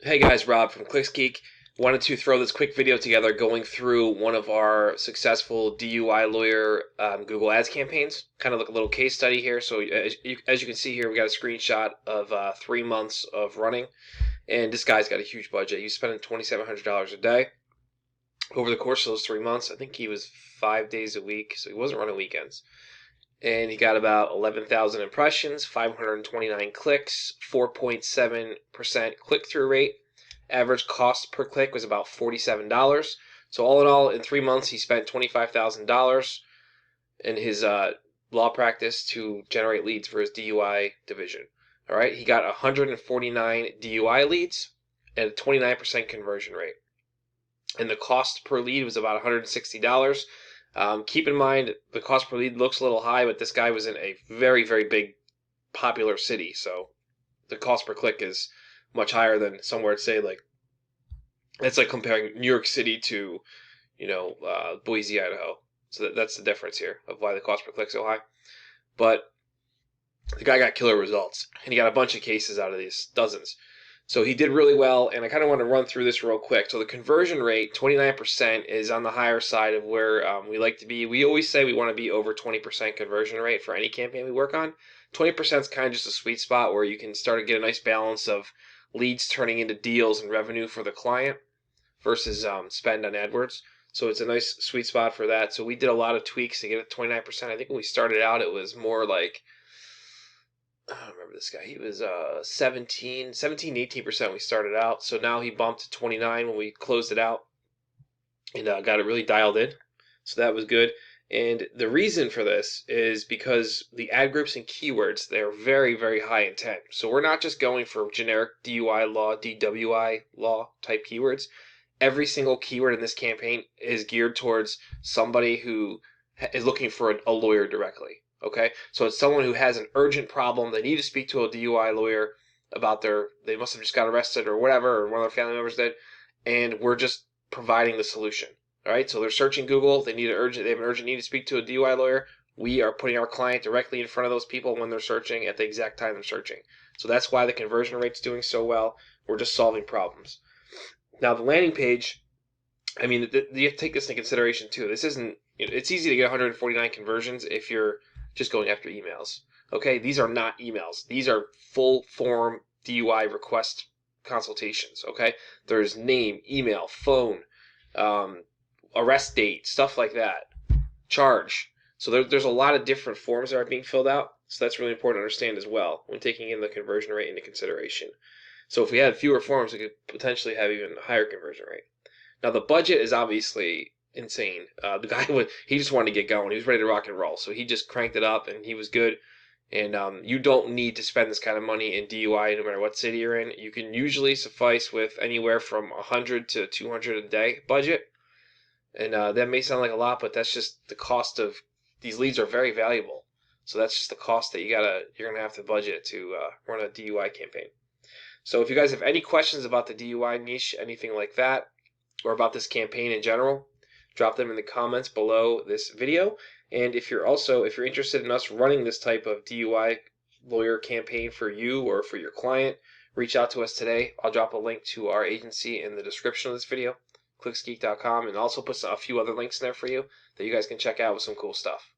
Hey guys, Rob from ClicksGeek. Wanted to throw this quick video together going through one of our successful DUI Lawyer Google Ads campaigns. Kind of like a little case study here. So as you can see here, we got a screenshot of 3 months of running. And this guy's got a huge budget. He's spending $2,700 a day over the course of those 3 months. I think he was 5 days a week, so he wasn't running weekends. And he got about 11,000 impressions, 529 clicks, 4.7% click-through rate. Average cost per click was about $47. So all in all, in 3 months, he spent $25,000 in his law practice to generate leads for his DUI division. All right, he got 149 DUI leads at a 29% conversion rate. And the cost per lead was about $160. Keep in mind, the cost per lead looks a little high, but this guy was in a very, very big, popular city, so the cost per click is much higher than somewhere, say, like, it's like comparing New York City to, Boise, Idaho. So that's the difference here of why the cost per click is so high. But the guy got killer results, and he got a bunch of cases out of these, dozens. So he did really well, and I kind of want to run through this real quick. So the conversion rate, 29%, is on the higher side of where we like to be. We always say we want to be over 20% conversion rate for any campaign we work on. 20% is kind of just a sweet spot where you can start to get a nice balance of leads turning into deals and revenue for the client versus spend on AdWords. So it's a nice sweet spot for that. So we did a lot of tweaks to get it to 29%. I think when we started out, it was more like, I don't remember this guy. He was 18% we started out. So now he bumped to 29 when we closed it out and got it really dialed in. So that was good. And the reason for this is because the ad groups and keywords, they're very, very high intent. So we're not just going for generic DUI law, DWI law type keywords. Every single keyword in this campaign is geared towards somebody who is looking for a lawyer directly. Okay, so it's someone who has an urgent problem. They need to speak to a DUI lawyer about they must have just got arrested or whatever, or one of their family members did, and we're just providing the solution. All right, so they're searching Google. They have an urgent need to speak to a DUI lawyer. We are putting our client directly in front of those people when they're searching at the exact time they're searching. So that's why the conversion rate's doing so well. We're just solving problems. Now the landing page, I mean, you have to take this into consideration too. This isn't. It's easy to get 149 conversions if you're just going after emails. Okay, these are not emails. These are full form DUI request consultations. Okay, there's name, email, phone, arrest date, stuff like that, charge. So there's a lot of different forms that are being filled out. So that's really important to understand as well when taking in the conversion rate into consideration. So if we had fewer forms, we could potentially have even a higher conversion rate. Now the budget is obviously insane. The guy he just wanted to get going. He was ready to rock and roll, so he just cranked it up and he was good. And you don't need to spend this kind of money in DUI no matter what city you're in. You can usually suffice with anywhere from 100 to 200 a day budget. And that may sound like a lot, but that's just the cost of these leads are very valuable. So that's just the cost that you're gonna have to budget to run a DUI campaign. So if you guys have any questions about the DUI niche, anything like that, or about this campaign in general, drop them in the comments below this video. And if you're interested in us running this type of DUI lawyer campaign for you or for your client, reach out to us today. I'll drop a link to our agency in the description of this video, clicksgeek.com, and also put a few other links in there for you that you guys can check out with some cool stuff.